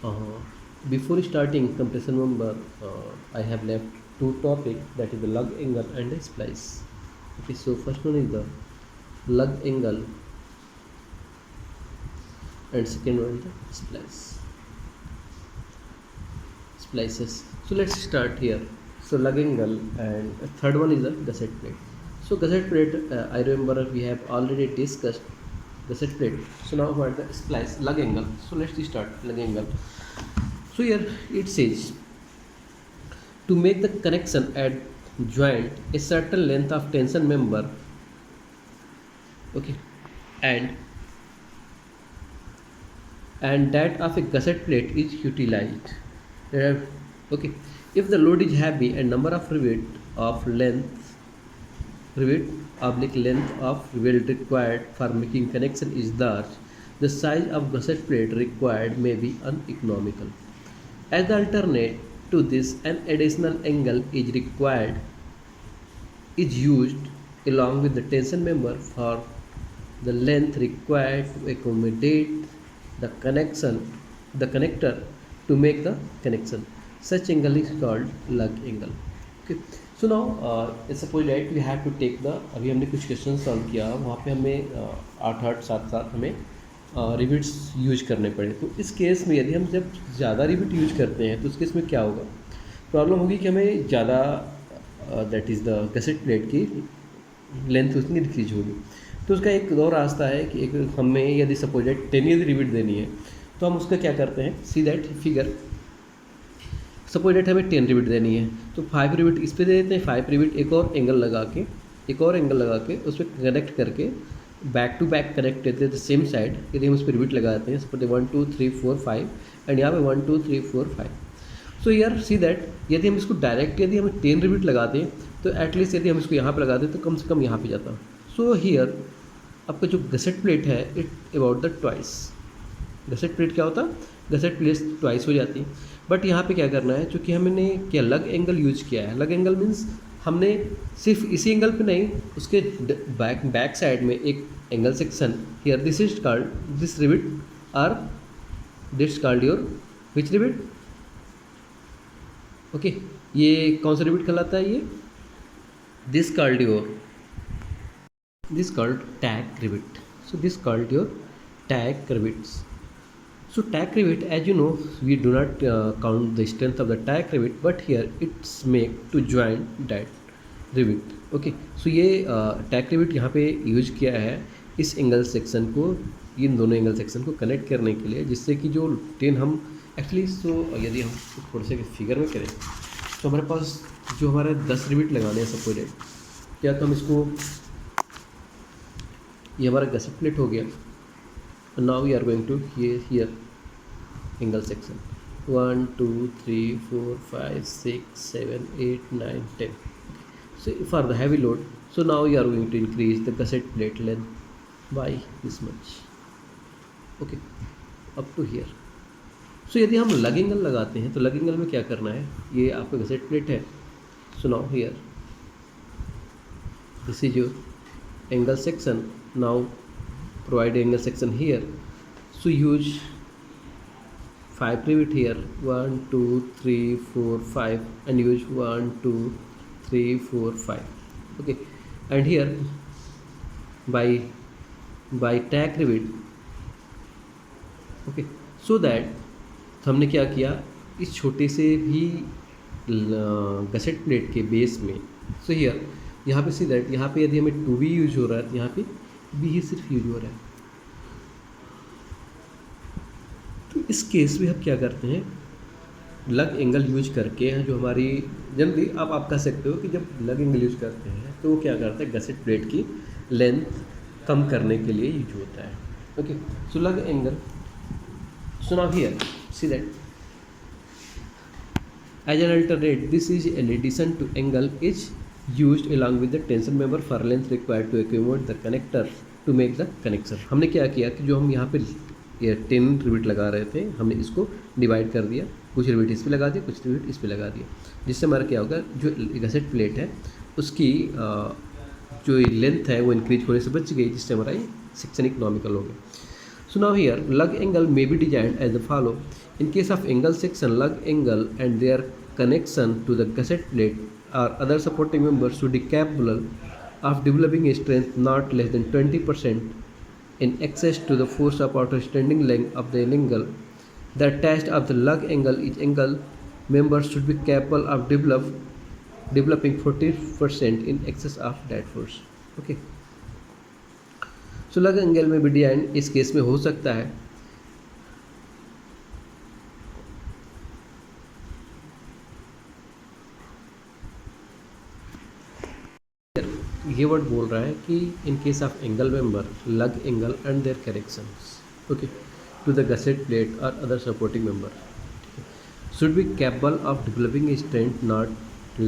Uh, Before starting compression member, I have left two topics, that is the lug angle and the splice. Okay, so first one is the lug angle and second one is the splices. So let's start here. So lug angle and third one is the gusset plate. So gusset plate, I remember we have already discussed gusset plate. So now what the splice lug angle. So let's start lug angle. So here it says to make the connection at joint a certain length of tension member, okay, and that of a gusset plate is utilized. Okay, if the load is heavy and number of rivet oblique length of rivet required for making connection is large, the size of gusset plate required may be uneconomical. As the alternate to this, an additional angle is used along with the tension member for the length required to accommodate the connector to make the connection. Such angle is called lug angle. Okay. So now suppose that we have to take the, अभी हमने कुछ question solve किया, वहाँ पे हमें 8 7 7 हमें rivets use करने पड़े. तो इस केस में यदि हम जब ज़्यादा रिविट यूज करते हैं तो उस केस में क्या होगा, प्रॉब्लम होगी कि हमें ज़्यादा that is the gusset plate की लेंथ उसकी डिक्रीज होगी. तो उसका एक दो रास्ता है कि एक हमें यदि सपोज दैट 10 यदि रिविट देनी है तो हम उसका क्या करते हैं, see that figure. Suppose that हमें 10 रिविट देनी है तो 5 रिविट इस पर दे देते हैं, 5 रिविट एक और एंगल लगा के उस पर कनेक्ट करके बैक टू बैक कनेक्ट करते हैं द सेम साइड. यदि हम उस पर रिविट लगाते हैं सपोज 1 2 3 4 5 एंड यहाँ पे 1 2 3 4 5. सो यार सी दैट यदि हम इसको डायरेक्ट यदि हम 10 रिविट लगाते हैं तो एटलीस्ट यदि हम इसको यहाँ पे लगाते हैं तो कम से कम यहाँ पे जाता. सो हियर आपका जो गसेट प्लेट है it about the twice. Gusset plate क्या होता है, गसेट प्लेट ट्वाइस हो जाती. बट यहाँ पे क्या करना है, चूँकि हमने क्या लग एंगल यूज किया है. लग एंगल मीन्स हमने सिर्फ इसी एंगल पे नहीं, उसके बैक साइड में एक angle section here this is called this rivet or this called your which rivet. Okay, ये कौन सा रिविट कहलाता है, ये this called your this called tack rivet. So this called your tack rivets. So tack rivet, as you know, we do not count the strength of the tack rivet, but here it's make to join that rivet. Okay, so ये tack rivet यहाँ पे use किया है इस angle section को, इन दोनों angle section को connect करने के लिए, जिससे कि जो 10 हम एक्चुअली सो यदि हम थोड़े से फिगर में करें तो हमारे पास जो हमारे 10 रिविट लगाने हैं सपोज क्या, तो हम इसको, ये हमारा गसेट प्लेट हो गया. Now we are going to here angle section 1 2 3 4 5 6 7 8 9 10. So for the heavy load, so now you are going to increase the gusset plate length by this much. Okay, up to here. So यदि हम लग angle लगाते हैं तो लग angle में क्या करना है, ये आपका गसेट प्लेट है. So now here this is your angle section. Now provide angle section here. So use 5 rivet here, 1 2 3 4 5, and use 1 2 3 4 5. Okay, and here by tack rivet. Okay, so that हमने क्या किया, इस छोटे से भी गसेट प्लेट के base में. So here यहाँ पे सी दैट यहाँ पे यदि हमें 2B यूज हो रहा है तो यहाँ पे B ही सिर्फ यूज हो रहा है. तो इस केस में हम क्या करते हैं, लग एंगल यूज करके जो हमारी जनरली आप कह सकते हो कि जब लग एंगल यूज करते हैं तो वो क्या करता है, गसेट प्लेट की लेंथ कम करने के लिए यूज होता है. ओके, सो लग angle. So now here see that as an alternate, this is an addition to angle is used along with the tension member for length required to accommodate the connector to make the connection. हमने क्या किया कि जो हम यहाँ पे 10 rivet लगा रहे थे, हमने इसको डिवाइड कर दिया, कुछ रिविट इस पे लगा दिया, कुछ रिविट इस पे लगा दिया, जिससे हमारा क्या होगा, जो गसेट प्लेट है उसकी जो लेंथ है वो इंक्रीज होने से बच गई, जिससे हमारा ये सेक्शन इकोनॉमिकल हो गया. So now here lug angle may be designed as the follow. In case of angle section, lug angle and their connection to the gusset plate or other supporting members should be capable of developing a strength not less than 20% in excess to the force of outstanding length of the angle. The attached of the lug angle each angle member should be capable of developing 40% in excess of that force. Okay. So लग angle में भी design इस case में हो सकता है ये word बोल रहा है कि in case of angle member lug angle and their corrections okay to the gusset plate और other supporting member should be capable of developing a strength not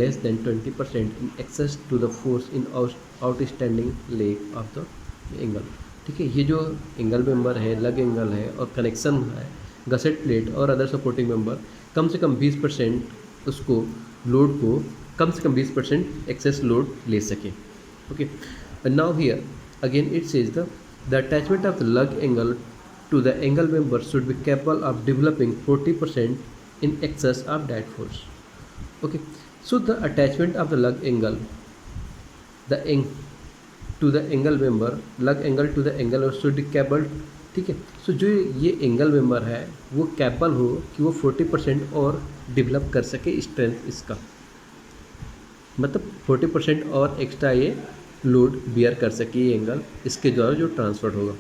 less than 20% in excess to the force in outstanding leg of the angle. ठीक है, ये जो angle member है लग angle है और connection है गसेट प्लेट और अदर सपोर्टिंग मेंबर कम से कम 20% उसको लोड को कम से कम 20% एक्सेस लोड ले सके. Okay, and now here again it says the attachment of the लग angle to the angle member should be capable of developing 40% in excess of that force. Okay, so the attachment of the lug angle to the angle member lug angle to the angle should be capable. ठीक है, सो जो ये angle member है वो capable हो कि वो 40% और डेवलप कर सके स्ट्रेंथ इसका, मतलब 40% और एक्स्ट्रा ये लोड बियर कर सके ये एंगल इसके द्वारा जो ट्रांसफर होगा.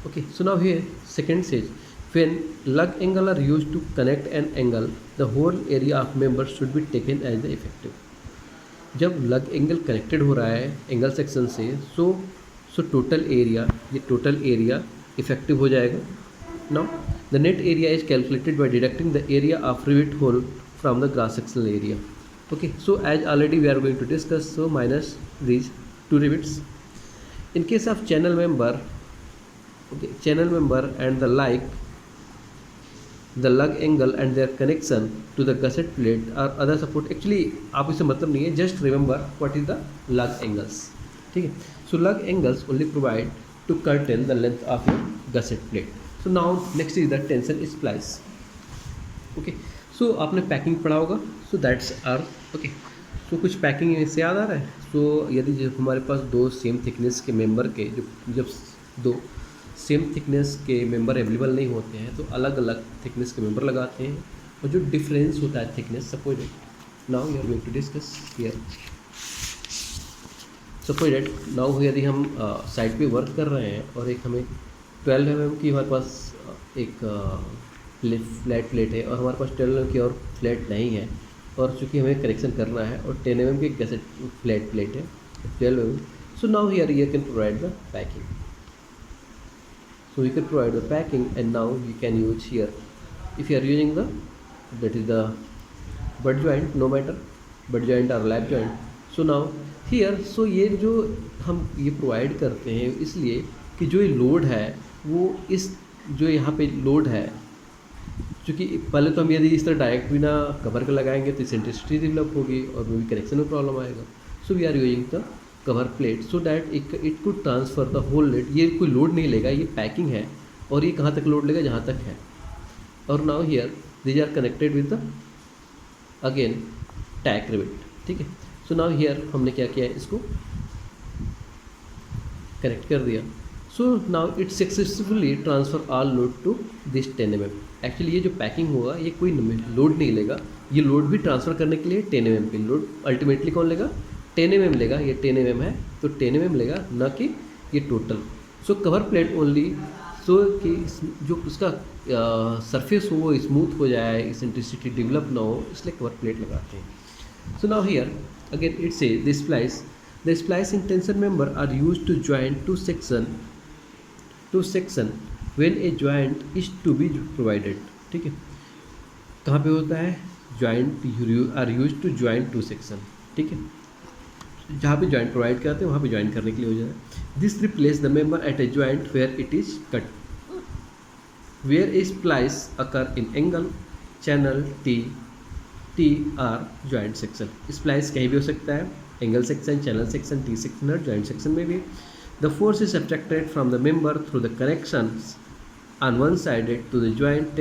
Okay, so now here second says when lug angle are used to connect an angle, the whole area of member should be taken as the effective. जब लग एंगल कनेक्टेड हो रहा है एंगल सेक्शन से so total area ये total area effective हो जाएगा. Now the net area is calculated by deducting the area of rivet hole from the cross sectional area. Okay, so as already we are going to discuss, so minus these two rivets. In case of channel member, okay, channel member and the like, the lug angle and their connection to the gusset plate or other support. Actually आप इसे मतलब नहीं है, just remember what is the lug angles. ठीक है, so lug angles only provide to curtain the length of your gusset plate. So now next is the tension splice. Okay, so आपने packing पढ़ा होगा, so that's our okay. so कुछ packing से याद आ रहा है. so यदि जब हमारे पास दो सेम थिकनेस के मेंबर के जब दो सेम थिकनेस के मेंबर अवेलेबल नहीं होते हैं तो अलग अलग थिकनेस के मेंबर लगाते हैं, और जो डिफरेंस होता है thickness, suppose that now we are going to discuss here. Suppose that now यदि हम साइड पे वर्क कर रहे हैं और एक हमें 12 mm की हमारे पास एक फ्लैट प्लेट है और हमारे पास 12 mm की और फ्लैट नहीं है, और चूँकि हमें करेक्शन करना है और 10 mm की गसेट फ्लैट प्लेट है 12 mm. So now here you can provide the packing. So we can provide the packing, and now you can use here if you are using the that is the butt joint, no matter butt joint or lap joint. So now here so ये जो हम ये provide करते हैं इसलिए कि जो ये लोड है वो इस जो यहाँ पे लोड है, क्योंकि पहले तो हम यदि इस तरह डायरेक्ट बिना कवर के लगाएंगे तो इसेंट्रिसिटी डेवलप होगी और वो भी कनेक्शन में प्रॉब्लम आएगा. So we are using the cover plate so that it could transfer the whole load. ये कोई लोड नहीं लेगा, ये पैकिंग है और ये कहाँ तक लोड लेगा, जहाँ तक है. और now here these are connected with the again tack rivet. ठीक है, सो नाउ हियर हमने क्या किया है, इसको कनेक्ट कर दिया. So now it successfully transfer all load to this 10 mm. Actually ये जो पैकिंग होगा ये कोई लोड नहीं लेगा, ये लोड भी ट्रांसफ़र करने के लिए 10 mm की लोड अल्टीमेटली कौन लेगा, 10 mm लेगा. ये 10 mm है तो 10 mm लेगा, ना कि ये टोटल. सो कवर प्लेट ओनली सो कि जो उसका सरफेस हो वो स्मूथ हो जाए, इसेंट्रिसिटी डेवलप ना हो, इसलिए कवर प्लेट लगाते हैं. So now here again it say the splice in tension member are use to join two section when a joint is to be provided. ठीक है, कहाँ पे होता है, joint are use to join two section. ठीक है, जहाँ पे ज्वाइंट प्रोवाइड करते हैं वहाँ पे ज्वाइन करने के लिए हो जाए. This replace the member at a joint where it is cut, where a splice occur in angle, channel, T or joint section. Splice कहीं भी हो सकता है, angle section, channel section, T section और ज्वाइंट सेक्शन में भी. The force is subtracted from the member through the connections on one sided to the joint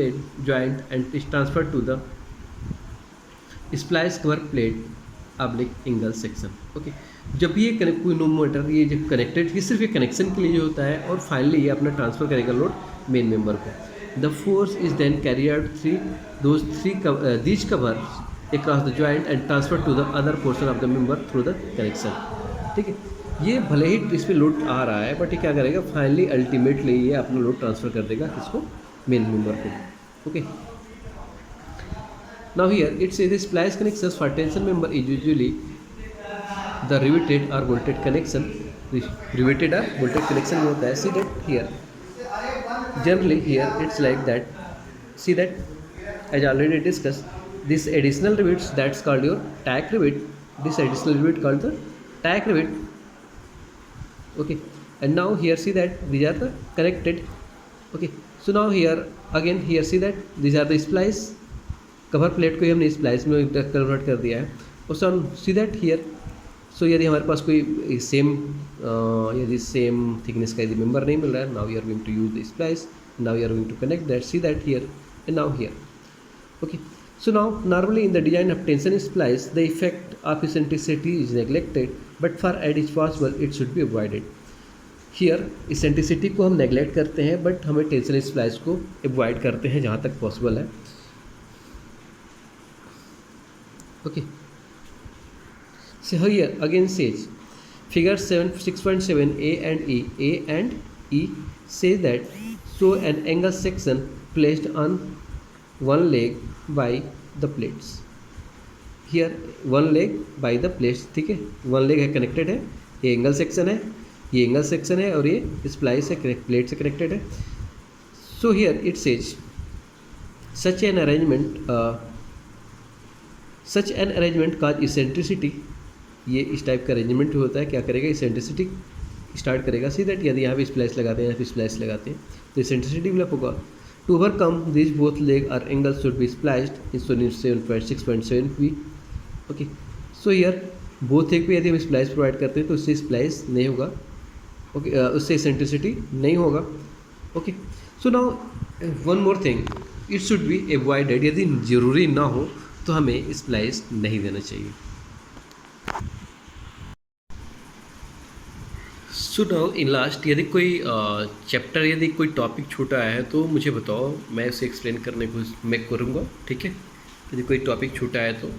and is transferred to the splice cover plate oblique angle section. Okay, जब ये कोई no motor ये जो connected ये सिर्फ ये connection के लिए जो होता है और फाइनली ये अपना ट्रांसफर करेगा लोड मेन मेंबर को. The force is then carry out these cover across the joint and transfer to the other portion of the member through the connection. ठीक है, ये भले ही इस पर लोड आ रहा है बट ये क्या करेगा फाइनली अल्टीमेटली ये अपना लोड ट्रांसफर कर देगा किसको, मेन मेंबर को. Okay, now here it says the splice connections for tension member is usually the riveted or bolted connection. Riveted or bolted connection में होता है. See that here generally here it's like that. See that as already discussed, this additional rivets that's called your tack rivet, this additional rivet called the tack rivet. Okay, and now here see that these are the connected. Okay, so now here again here see that these are the splice cover plate को ही हमने splice में convert कर दिया है. और सो सी that here, सो यदि हमारे पास कोई सेम यदि सेम थिकनेस का यदि मेंबर नहीं मिल रहा है, now we are going to use the splice, now we are going to connect that. See that here and now here. Okay, so now normally in the design of tension splice the effect of eccentricity is neglected but for at is possible it should be avoided. Here eccentricity को हम neglect करते हैं but हमें tension splice को avoid करते हैं जहाँ तक पॉसिबल है. Okay, so here again says figure 6.7 A and E says that show an angle section placed on one leg by the plates. Here one leg by the plates. ठीक है, one leg है connected है, ये angle section है, ये angle section है और ये स्प्लाइस से प्लेट से कनेक्टेड है. So here it says such an arrangement cause eccentricity. ये इस टाइप का अरेंजमेंट होता है, क्या करेगा इसेंट्रिसिटी स्टार्ट करेगा. सी दैट यदि यहाँ पे स्प्लाइस लगाते हैं यहाँ पे स्प्लाइस लगाते हैं तो इसेंट्रिसिटी डेवलप होगा. To overcome this both leg और angle should be spliced in 7.6.7 p. Okay, so here both leg पे यदि हम स्प्लाइस प्रोवाइड करते हैं तो उससे स्प्लाइस नहीं होगा. ओके, उससे इसेंट्रिसिटी नहीं होगा. Okay, so now one more thing, it should be avoided. यदि ज़रूरी ना हो तो हमें स्प्लाइस नहीं देना चाहिए. सो नाउ इन लास्ट यदि कोई चैप्टर यदि कोई टॉपिक छूटा है तो मुझे बताओ, मैं उसे एक्सप्लेन करने को मैं करूँगा. ठीक है, यदि कोई टॉपिक छूटा है तो,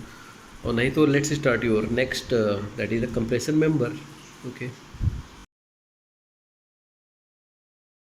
और नहीं तो let's start your next that is the compression member. Okay.